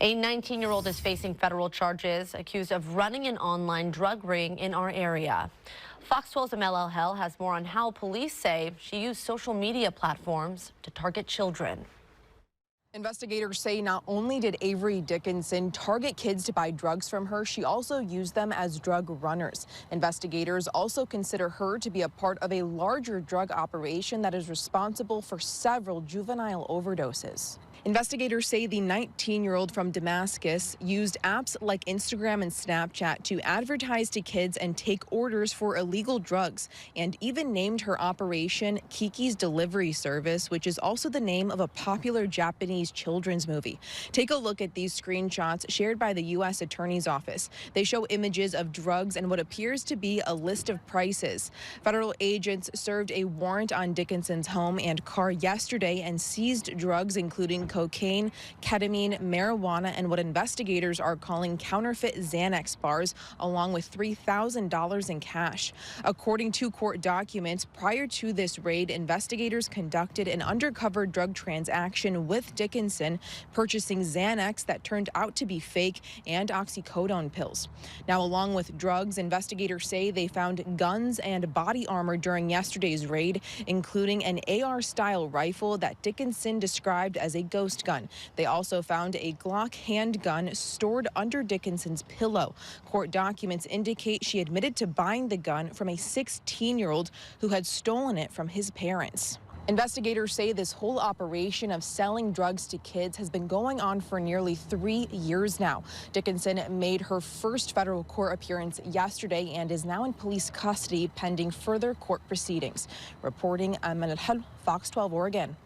A 19-year-old is facing federal charges accused of running an online drug ring in our area. Fox 12's Amel El has more on how police say she used social media platforms to target children. Investigators say not only did Avery Dickinson target kids to buy drugs from her, she also used them as drug runners. Investigators also consider her to be a part of a larger drug operation that is responsible for several juvenile overdoses. Investigators say the 19-year-old from Damascus used apps like Instagram and Snapchat to advertise to kids and take orders for illegal drugs, and even named her operation Kiki's Delivery Service, which is also the name of a popular Japanese children's movie. Take a look at these screenshots shared by the U.S. Attorney's Office. They show images of drugs and what appears to be a list of prices. Federal agents served a warrant on Dickinson's home and car yesterday and seized drugs including cocaine, ketamine, marijuana, and what investigators are calling counterfeit Xanax bars, along with $3,000 in cash. According to court documents, prior to this raid, investigators conducted an undercover drug transaction with Dickinson, purchasing Xanax that turned out to be fake and oxycodone pills. Now, along with drugs, investigators say they found guns and body armor during yesterday's raid, including an AR-style rifle that Dickinson described as a ghost gun. They also found a Glock handgun stored under Dickinson's pillow. Court documents indicate she admitted to buying the gun from a 16-year-old who had stolen it from his parents. Investigators say this whole operation of selling drugs to kids has been going on for nearly 3 years now. Dickinson made her first federal court appearance yesterday and is now in police custody pending further court proceedings. Reporting, Amel El, Fox 12 Oregon.